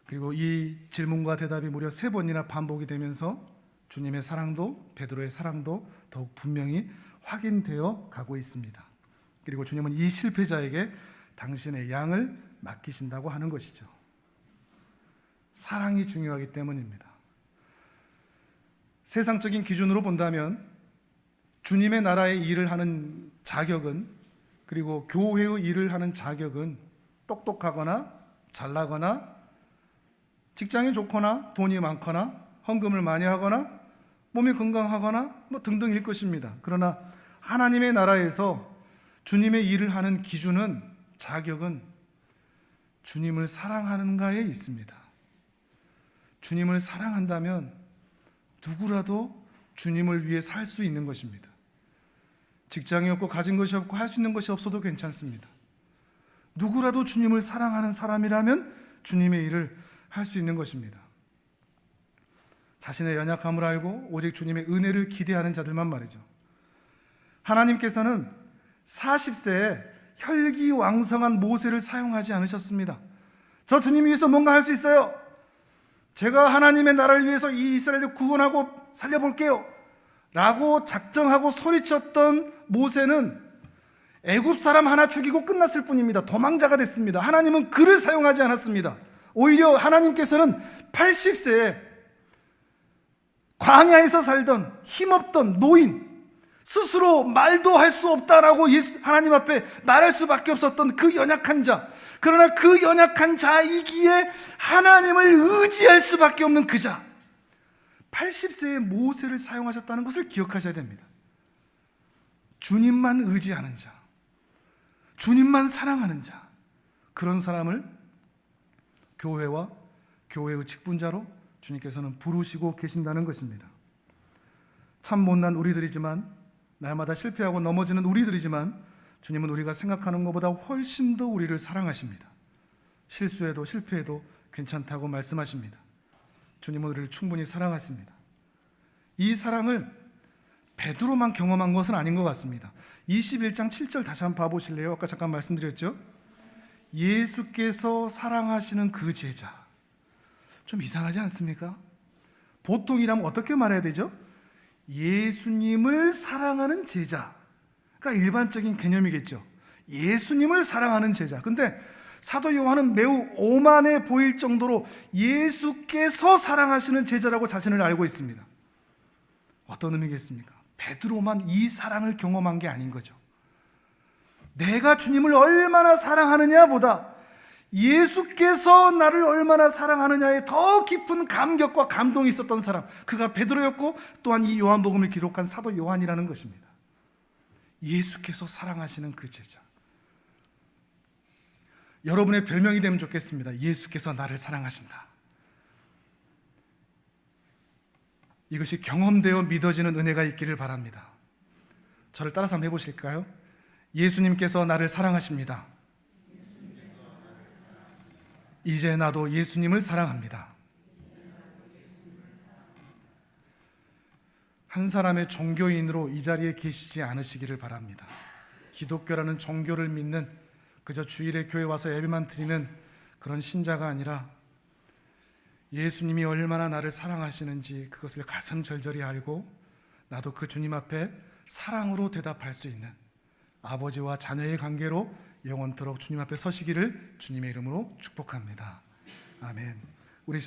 그리고 이 질문과 대답이 무려 3번이나 반복이 되면서 주님의 사랑도 베드로의 사랑도 더욱 분명히 확인되어 가고 있습니다. 그리고 주님은 이 실패자에게 당신의 양을 맡기신다고 하는 것이죠. 사랑이 중요하기 때문입니다. 세상적인 기준으로 본다면 주님의 나라의 일을 하는 자격은, 그리고 교회의 일을 하는 자격은 똑똑하거나 잘나거나 직장이 좋거나 돈이 많거나 헌금을 많이 하거나 몸이 건강하거나 등등일 것입니다. 그러나 하나님의 나라에서 주님의 일을 하는 기준은, 자격은 주님을 사랑하는가에 있습니다. 주님을 사랑한다면 누구라도 주님을 위해 살 수 있는 것입니다. 직장이 없고 가진 것이 없고 할 수 있는 것이 없어도 괜찮습니다. 누구라도 주님을 사랑하는 사람이라면 주님의 일을 할 수 있는 것입니다. 자신의 연약함을 알고 오직 주님의 은혜를 기대하는 자들만 말이죠. 하나님께서는 40세에 혈기왕성한 모세를 사용하지 않으셨습니다. 저 주님 위해서 뭔가 할 수 있어요. 제가 하나님의 나라를 위해서 이 이스라엘을 구원하고 살려볼게요 라고 작정하고 소리쳤던 모세는 애굽 사람 하나 죽이고 끝났을 뿐입니다. 도망자가 됐습니다. 하나님은 그를 사용하지 않았습니다. 오히려 하나님께서는 80세에 광야에서 살던 힘없던 노인, 스스로 말도 할 수 없다라고 하나님 앞에 말할 수밖에 없었던 그 연약한 자, 그러나 그 연약한 자이기에 하나님을 의지할 수밖에 없는 그 자, 80세의 모세를 사용하셨다는 것을 기억하셔야 됩니다. 주님만 의지하는 자, 주님만 사랑하는 자, 그런 사람을 교회와 교회의 직분자로 주님께서는 부르시고 계신다는 것입니다. 참 못난 우리들이지만, 날마다 실패하고 넘어지는 우리들이지만 주님은 우리가 생각하는 것보다 훨씬 더 우리를 사랑하십니다. 실수해도 실패해도 괜찮다고 말씀하십니다. 주님은 우리를 충분히 사랑하십니다. 이 사랑을 베드로만 경험한 것은 아닌 것 같습니다. 21장 7절 다시 한번 봐보실래요? 아까 잠깐 말씀드렸죠? 예수께서 사랑하시는 그 제자. 좀 이상하지 않습니까? 보통이라면 어떻게 말해야 되죠? 예수님을 사랑하는 제자. 그러니까 일반적인 개념이겠죠. 예수님을 사랑하는 제자. 근데 사도 요한은 매우 오만해 보일 정도로 예수께서 사랑하시는 제자라고 자신을 알고 있습니다. 어떤 의미겠습니까? 베드로만 이 사랑을 경험한 게 아닌 거죠. 내가 주님을 얼마나 사랑하느냐 보다 예수께서 나를 얼마나 사랑하느냐에 더 깊은 감격과 감동이 있었던 사람, 그가 베드로였고 또한 이 요한복음을 기록한 사도 요한이라는 것입니다. 예수께서 사랑하시는 그 제자. 여러분의 별명이 되면 좋겠습니다. 예수께서 나를 사랑하신다. 이것이 경험되어 믿어지는 은혜가 있기를 바랍니다. 저를 따라서 한번 해보실까요? 예수님께서 나를 사랑하십니다. 이제 나도 예수님을 사랑합니다. 한 사람의 종교인으로 이 자리에 계시지 않으시기를 바랍니다. 기독교라는 종교를 믿는, 그저 주일에 교회 와서 예배만 드리는 그런 신자가 아니라 예수님이 얼마나 나를 사랑하시는지 그것을 가슴 절절히 알고 나도 그 주님 앞에 사랑으로 대답할 수 있는 아버지와 자녀의 관계로 영원토록 주님 앞에 서시기를 주님의 이름으로 축복합니다. 아멘. 우리